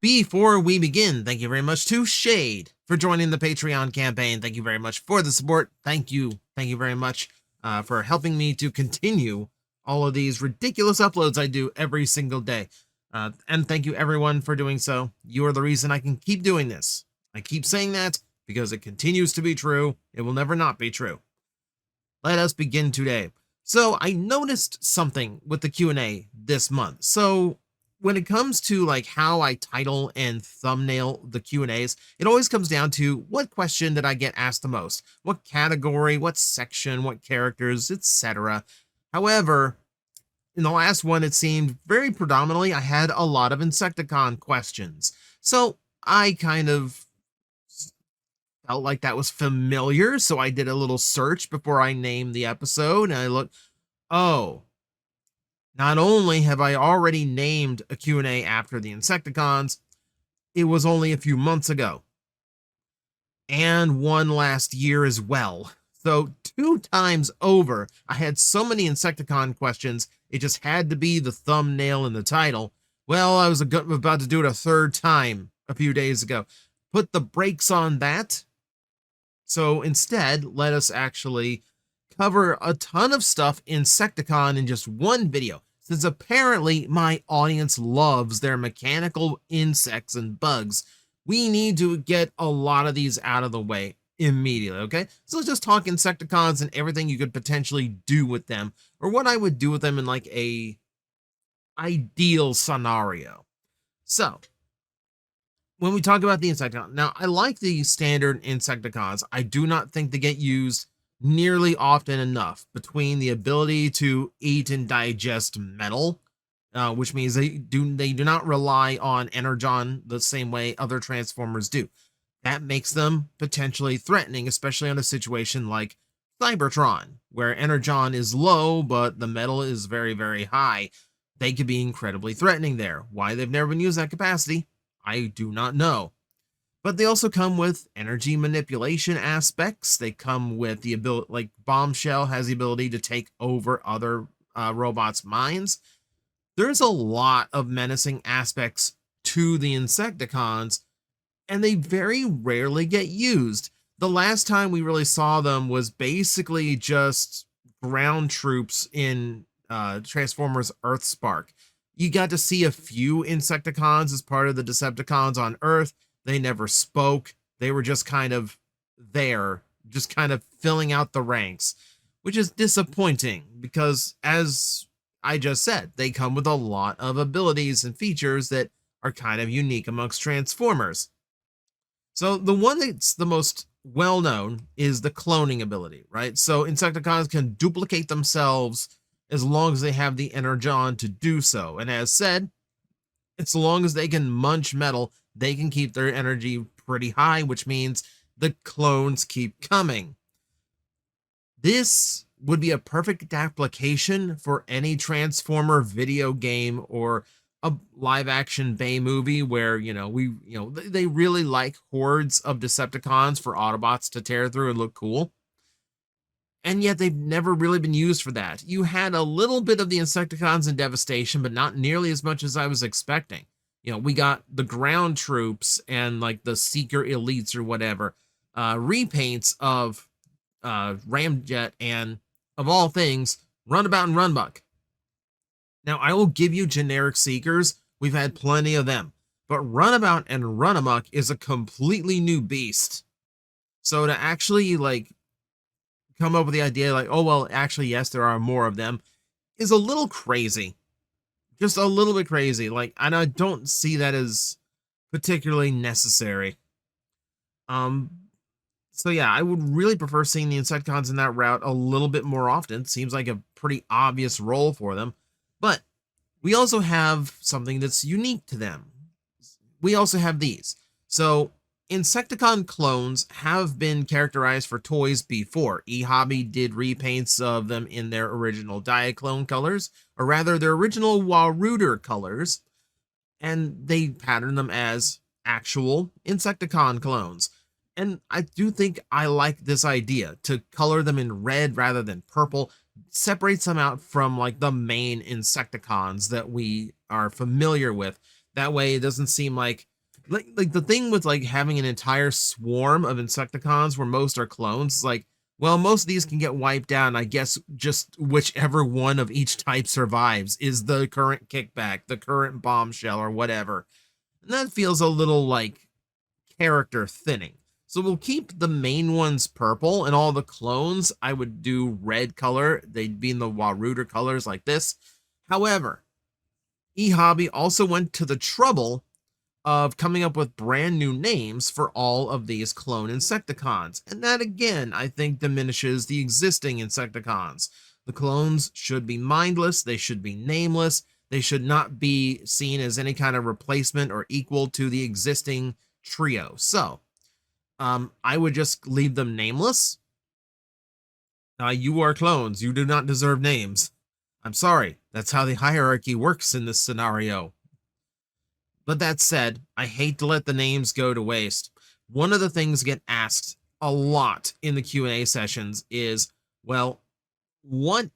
before we begin, thank you very much to Shade for joining the Patreon campaign. Thank you very much for the support. Thank you very much for helping me to continue all of these ridiculous uploads I do every single day. And thank you everyone for doing so. You are the reason I can keep doing this. I keep saying that because it continues to be true. It will never not be true. Let us begin today. So I noticed something with the Q&A this month. So when it comes to like how I title and thumbnail the Q&As, it always comes down to what question did I get asked the most? What category, what section, what characters, etc. However, in the last one, it seemed very predominantly I had a lot of Insecticon questions. So I kind of felt like that was familiar, so I did a little search before I named the episode, and I looked, oh, not only have I already named a Q&A after the Insecticons, it was only a few months ago. And one last year as well. So 2 times over, I had so many Insecticon questions, it just had to be the thumbnail and the title. Well, I was about to do it a 3rd time a few days ago. Put the brakes on that. So instead, let us actually cover a ton of stuff in Insecticon in just one video, since apparently my audience loves their mechanical insects and bugs. We need to get a lot of these out of the way immediately, okay? So let's just talk Insecticons and everything you could potentially do with them, or what I would do with them in like a ideal scenario. So when we talk about the Insecticon, now I like the standard Insecticons. I do not think they get used nearly often enough, between the ability to eat and digest metal, which means they do not rely on energon the same way other Transformers do. That makes them potentially threatening, especially on a situation like Cybertron, where energon is low, but the metal is very, very high. They could be incredibly threatening there. Why they've never been used that capacity, I do not know. But they also come with energy manipulation aspects. They come with the ability, like Bombshell has the ability to take over other robots' minds. There's a lot of menacing aspects to the Insecticons, and they very rarely get used. The last time we really saw them was basically just ground troops in Transformers Earthspark. You got to see a few Insecticons as part of the Decepticons on Earth. They never spoke. They were just kind of there, just kind of filling out the ranks, which is disappointing because, as I just said, they come with a lot of abilities and features that are kind of unique amongst Transformers. So the one that's the most well-known is the cloning ability, right? So Insecticons can duplicate themselves as long as they have the energon to do so. And as said, as long as they can munch metal, they can keep their energy pretty high, which means the clones keep coming. This would be a perfect application for any Transformer video game or a live-action Bay movie where, they really like hordes of Decepticons for Autobots to tear through and look cool. And yet they've never really been used for that. You had a little bit of the Insecticons in Devastation, but not nearly as much as I was expecting. We got the ground troops and like the Seeker Elites or whatever, repaints of Ramjet and, of all things, Runabout and Runbuck. Now, I will give you generic Seekers. We've had plenty of them. But Runabout and Runamuck is a completely new beast. So to actually, come up with the idea, oh, well, actually, yes, there are more of them, is a little crazy. Just a little bit crazy. And I don't see that as particularly necessary. So yeah, I would really prefer seeing the Insecticons in that route a little bit more often. Seems like a pretty obvious role for them. But we also have something that's unique to them. We also have these. So Insecticon clones have been characterized for toys before. eHobby did repaints of them in their original Diaclone colors, or rather their original Waruder colors, and they patterned them as actual Insecticon clones. And I do think I like this idea to color them in red rather than purple. Separates them out from the main Insecticons that we are familiar with. That way it doesn't seem like Like the thing with like having an entire swarm of Insecticons where most are clones, like, well, most of these can get wiped out, and I guess just whichever one of each type survives is the current kickback, the current bombshell, or whatever. And that feels a little like character thinning. So we'll keep the main ones purple, and all the clones I would do red color. They'd be in the Waruder colors like this. However, eHobby also went to the trouble of coming up with brand new names for all of these clone Insecticons. And that again, I think diminishes the existing Insecticons. The clones should be mindless, they should be nameless, they should not be seen as any kind of replacement or equal to the existing trio. So, I would just leave them nameless. You are clones, you do not deserve names. I'm sorry, that's how the hierarchy works in this scenario. But that said, I hate to let the names go to waste. One of the things get asked a lot in the Q&A sessions is, well, what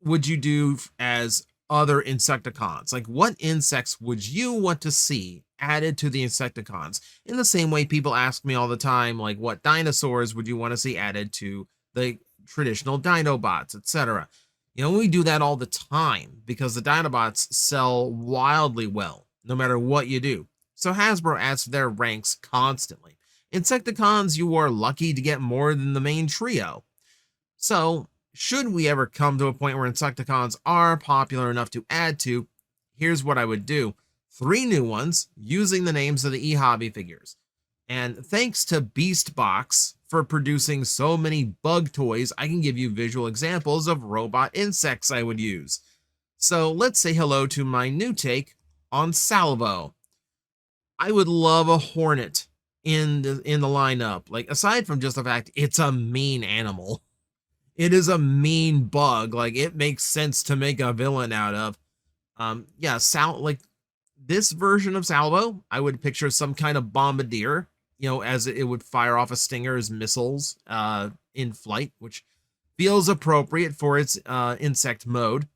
would you do as other Insecticons? Like, what insects would you want to see added to the Insecticons? In the same way people ask me all the time, like, what dinosaurs would you want to see added to the traditional Dinobots, etc. You know, we do that all the time because the Dinobots sell wildly well, no matter what you do. So Hasbro adds to their ranks constantly. Insecticons, you are lucky to get more than the main trio. So, should we ever come to a point where Insecticons are popular enough to add to, here's what I would do. 3 new ones using the names of the eHobby figures. And thanks to Beastbox for producing so many bug toys, I can give you visual examples of robot insects I would use. So let's say hello to my new take on Salvo. I would love a hornet in the lineup. Like, aside from just the fact it's a mean animal, it is a mean bug. Like, it makes sense to make a villain out of. Yeah, like this version of Salvo, I would picture some kind of bombardier, you know, as it would fire off a stinger as missiles in flight, which feels appropriate for its insect mode.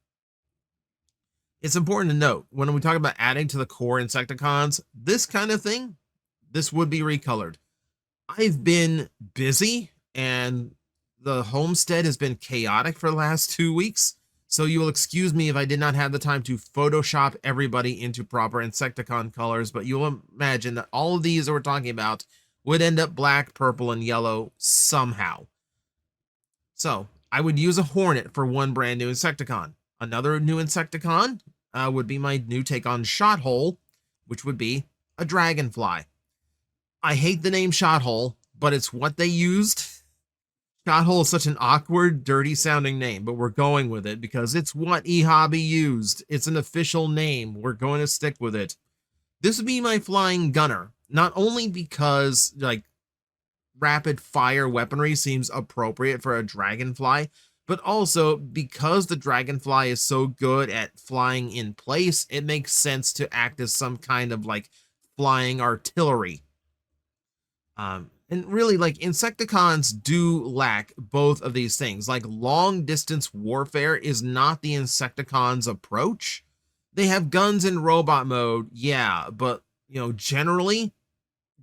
It's important to note, when we talk about adding to the core Insecticons, this kind of thing, this would be recolored. I've been busy, and the homestead has been chaotic for the last 2 weeks, so you will excuse me if I did not have the time to Photoshop everybody into proper Insecticon colors, but you'll imagine that all of these that we're talking about would end up black, purple, and yellow somehow. So, I would use a hornet for one brand new Insecticon. Another new Insecticon would be my new take on Shothole, which would be a dragonfly. I hate the name Shothole, but it's what they used. Shothole is such an awkward, dirty sounding name, but we're going with it because it's what eHobby used. It's an official name. We're going to stick with it. This would be my flying gunner, not only because, like, rapid fire weaponry seems appropriate for a dragonfly, but also because the dragonfly is so good at flying in place, it makes sense to act as some kind of like flying artillery. And really, like, Insecticons do lack both of these things. Like, long distance warfare is not the Insecticons' approach. They have guns in robot mode, yeah, but you know, generally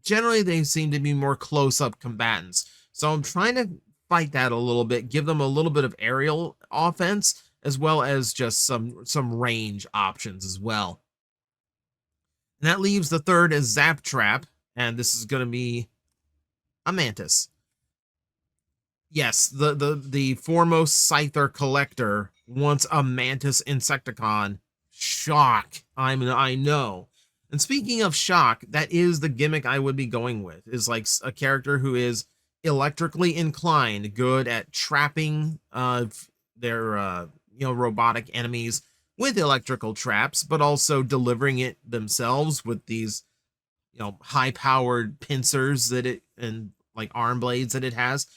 they seem to be more close-up combatants. So I'm trying to fight that a little bit, give them a little bit of aerial offense, as well as just some range options as well. And that leaves the third as Zap Trap, and this is going to be a mantis. Yes, the foremost Scyther collector wants a mantis Insecticon. Shock. I know. And speaking of shock, that is the gimmick I would be going with, is like a character who is electrically inclined, good at trapping their robotic enemies with electrical traps, but also delivering it themselves with these, you know, high-powered pincers that it, and like arm blades that it has.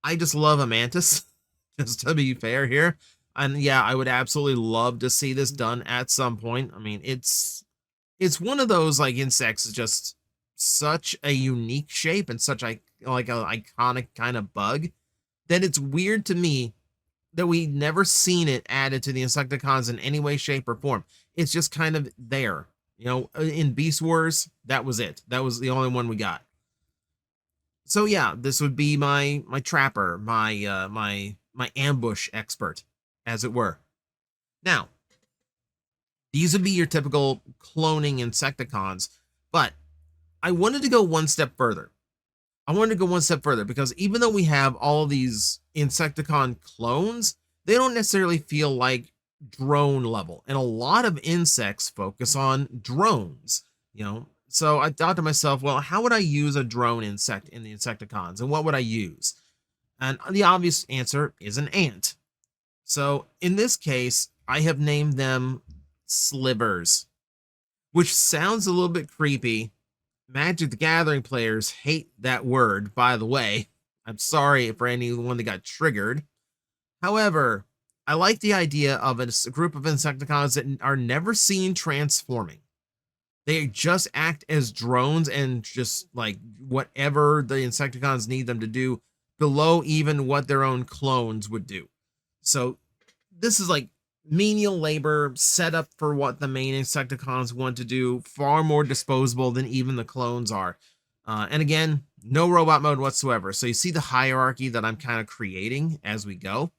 I just love a mantis, just to be fair here. And yeah, I would absolutely love to see this done at some point. I mean, it's one of those like insects, just such a unique shape and such like an iconic kind of bug that it's weird to me that we never seen it added to the Insecticons in any way, shape, or form. It's just kind of there. You know, in Beast Wars, that was it. That was the only one we got. So yeah, this would be my trapper, my ambush expert, as it were. Now, these would be your typical cloning Insecticons, but I wanted to go one step further. I wanted to go one step further because even though we have all of these Insecticon clones, they don't necessarily feel like drone level. And a lot of insects focus on drones, you know. So I thought to myself, well, how would I use a drone insect in the Insecticons? And what would I use? And the obvious answer is an ant. So in this case, I have named them slivers, which sounds a little bit creepy. Magic the Gathering players hate that word, by the way. I'm sorry for anyone that got triggered. However, I like the idea of a group of Insecticons that are never seen transforming. They just act as drones and just like whatever the Insecticons need them to do, below even what their own clones would do. So this is like menial labor set up for what the main Insecticons want to do, far more disposable than even the clones are. And again, no robot mode whatsoever. So you see the hierarchy that I'm kind of creating as we go.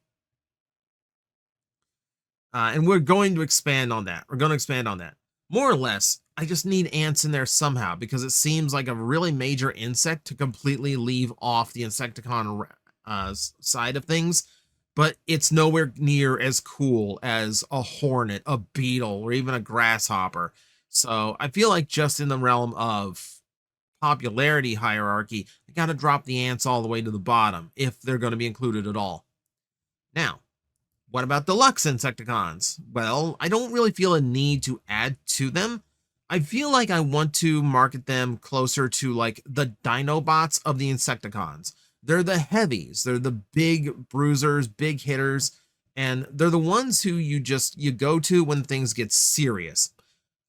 And we're going to expand on that. We're going to expand on that. More or less, I just need ants in there somehow because it seems like a really major insect to completely leave off the Insecticon side of things. But it's nowhere near as cool as a hornet, a beetle, or even a grasshopper. So I feel like just in the realm of popularity hierarchy, I got to drop the ants all the way to the bottom if they're going to be included at all. Now, what about Deluxe Insecticons? Well, I don't really feel a need to add to them. I feel like I want to market them closer to like the Dinobots of the Insecticons. They're the heavies. They're the big bruisers, big hitters, and they're the ones who you go to when things get serious.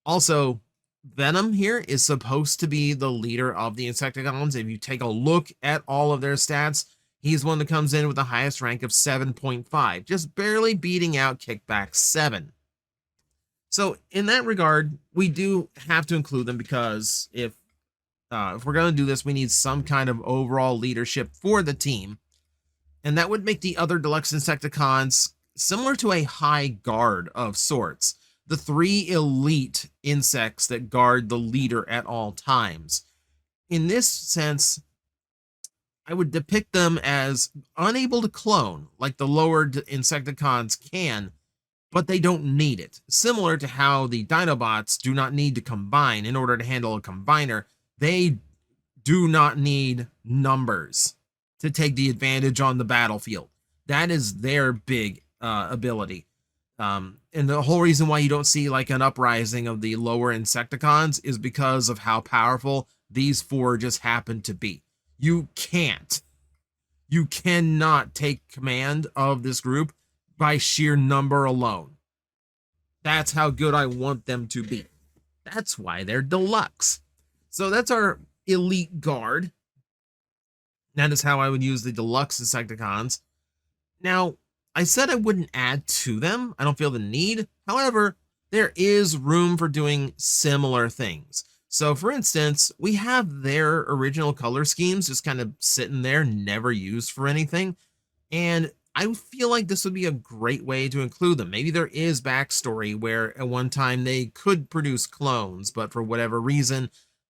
Also, Venom here is supposed to be the leader of the Insecticons. If you take a look at all of their stats, he's one that comes in with the highest rank of 7.5, just barely beating out Kickback 7. So in that regard, we do have to include them because if we're going to do this, we need some kind of overall leadership for the team. And that would make the other Deluxe Insecticons similar to a high guard of sorts. The 3 elite insects that guard the leader at all times. In this sense, I would depict them as unable to clone, like the lower Insecticons can, but they don't need it. Similar to how the Dinobots do not need to combine in order to handle a combiner. They do not need numbers to take the advantage on the battlefield. That is their big ability. And the whole reason why you don't see like an uprising of the lower Insecticons is because of how powerful these 4 just happen to be. You cannot take command of this group by sheer number alone. That's how good I want them to be. That's why they're deluxe. So that's our elite guard. That is how I would use the Deluxe Insecticons. Now, I said I wouldn't add to them. I don't feel the need. However, there is room for doing similar things. So for instance, we have their original color schemes just kind of sitting there, never used for anything. And I feel like this would be a great way to include them. Maybe there is backstory where at one time they could produce clones, but for whatever reason,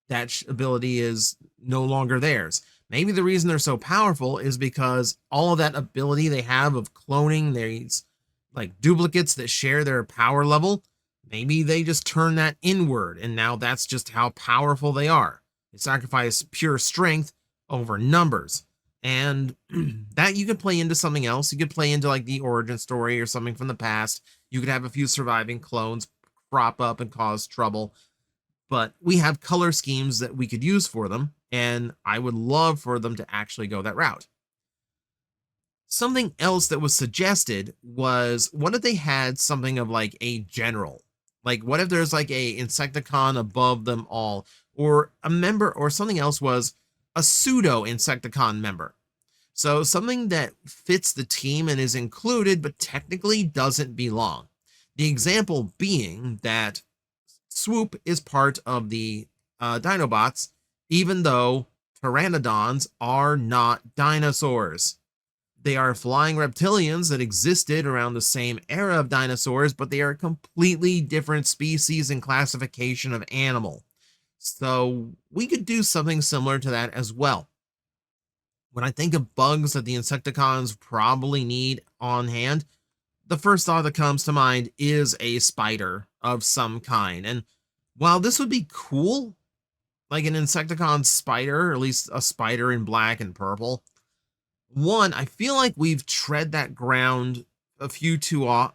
that ability is no longer theirs. Maybe the reason they're so powerful is because all of that ability they have of cloning these like duplicates that share their power level, maybe they just turn that inward and now that's just how powerful they are. They sacrifice pure strength over numbers. And that you could play into something else. You could play into like the origin story or something from the past. You could have a few surviving clones crop up and cause trouble. But we have color schemes that we could use for them, and I would love for them to actually go that route. Something else that was suggested was, what if they had something of like a general? Like, what if there's like a Insecticon above them all, or a member, or something else was a pseudo Insecticon member. So something that fits the team and is included, but technically doesn't belong. The example being that Swoop is part of the Dinobots, even though pteranodons are not dinosaurs. They are flying reptilians that existed around the same era of dinosaurs, but they are a completely different species and classification of animal. So we could do something similar to that as well. When I think of bugs that the Insecticons probably need on hand, the first thought that comes to mind is a spider of some kind. And while this would be cool, like an Insecticon spider, or at least a spider in black and purple, one, I feel like we've tread that ground a few too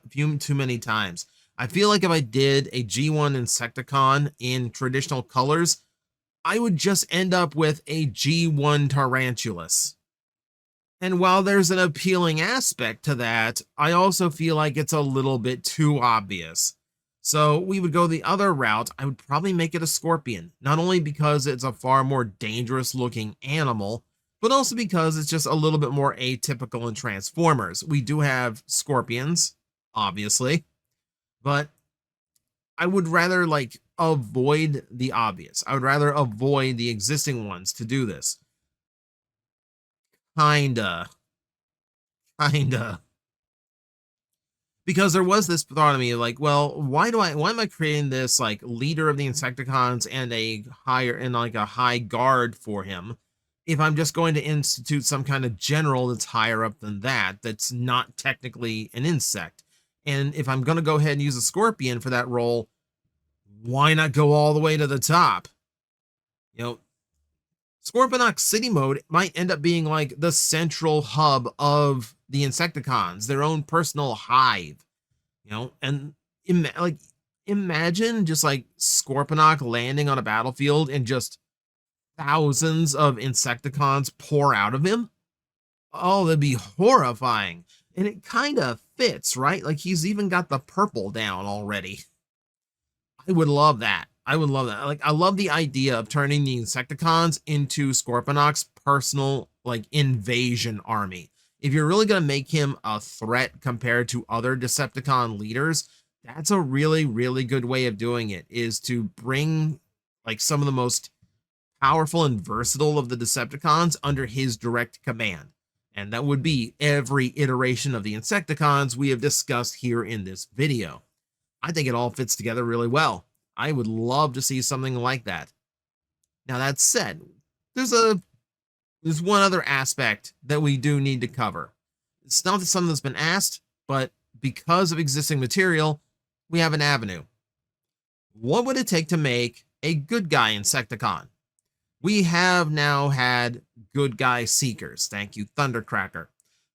many times. I feel like if I did a G1 Insecticon in traditional colors, I would just end up with a G1 Tarantulas. And while there's an appealing aspect to that, I also feel like it's a little bit too obvious. So we would go the other route. I would probably make it a scorpion, not only because it's a far more dangerous looking animal, but also because it's just a little bit more atypical in Transformers. We do have scorpions, obviously, but I would rather like avoid the obvious. I would rather avoid the existing ones to do this. Kinda. Because there was this thought of me like, well, why am I creating this like leader of the Insecticons and a high guard for him if I'm just going to institute some kind of general that's higher up than that, that's not technically an insect? And if I'm going to go ahead and use a scorpion for that role, why not go all the way to the top? You know, Scorponok City mode might end up being like the central hub of the Insecticons, their own personal hive, and imagine just like Scorponok landing on a battlefield and just thousands of Insecticons pour out of him. Oh, that'd be horrifying. And it kind of fits, right? Like he's even got the purple down already. I would love that. I would love that. Like, I love the idea of turning the Insecticons into Scorponok's personal, like, invasion army. If you're really going to make him a threat compared to other Decepticon leaders, that's a really, really good way of doing it, is to bring, like, some of the most powerful and versatile of the Decepticons under his direct command. And that would be every iteration of the Insecticons we have discussed here in this video. I think it all fits together really well. I would love to see something like that. Now, that said, there's one other aspect that we do need to cover. It's not something that's been asked, but because of existing material, we have an avenue. What would it take to make a good guy Insecticon? We have now had good guy Seekers. Thank you, Thundercracker.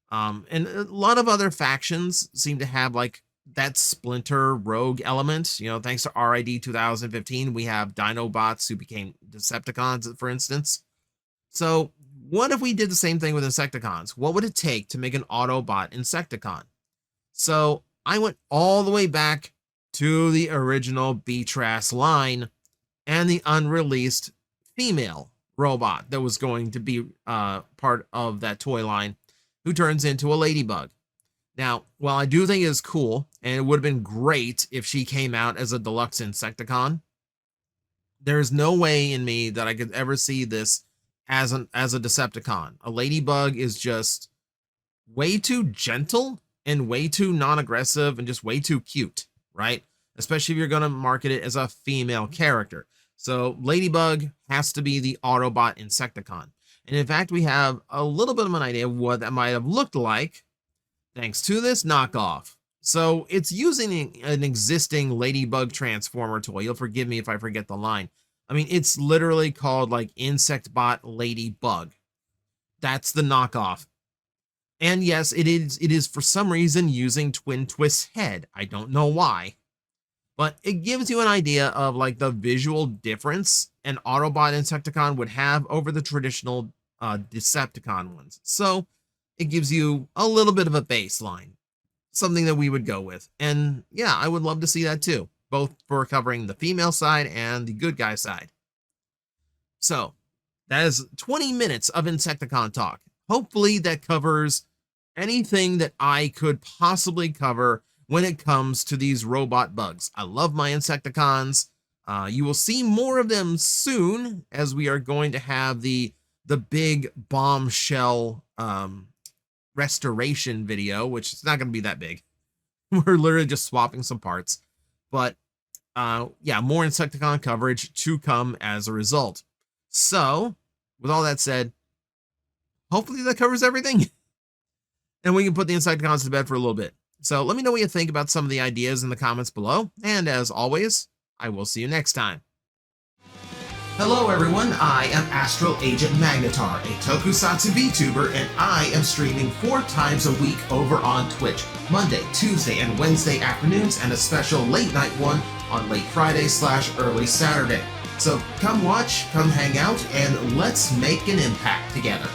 And a lot of other factions seem to have like that splinter rogue element. Thanks to RID 2015, we have Dinobots who became Decepticons, for instance. So what if we did the same thing with Insecticons? What would it take to make an Autobot Insecticon? So I went all the way back to the original Beatras line and the unreleased female robot that was going to be part of that toy line, who turns into a ladybug. Now, while I do think it is cool, and it would have been great if she came out as a Deluxe Insecticon, there's no way in me that I could ever see this as a Decepticon. A ladybug is just way too gentle and way too non-aggressive and just way too cute, right? Especially if you're going to market it as a female character. So Ladybug has to be the Autobot Insecticon. And in fact, we have a little bit of an idea of what that might have looked like thanks to this knockoff. So it's using an existing Ladybug Transformer toy. You'll forgive me if I forget the line. I mean, it's literally called like Insectbot Ladybug. That's the knockoff. And yes, it is for some reason using Twin Twist's head. I don't know why. But it gives you an idea of like the visual difference an Autobot Insecticon would have over the traditional Decepticon ones. So it gives you a little bit of a baseline, something that we would go with. And yeah, I would love to see that too, both for covering the female side and the good guy side. So that is 20 minutes of Insecticon talk. Hopefully that covers anything that I could possibly cover when it comes to these robot bugs. I love my Insecticons. You will see more of them soon, as we are going to have the big bombshell restoration video, which is not going to be that big. We're literally just swapping some parts. But yeah, more Insecticon coverage to come as a result. So, with all that said, hopefully that covers everything. And we can put the Insecticons to bed for a little bit. So let me know what you think about some of the ideas in the comments below. And as always, I will see you next time. Hello everyone, I am Astral Agent Magnetar, a Tokusatsu VTuber, and I am streaming 4 times a week over on Twitch, Monday, Tuesday, and Wednesday afternoons, and a special late night one on late Friday/early Saturday. So come watch, come hang out, and let's make an impact together.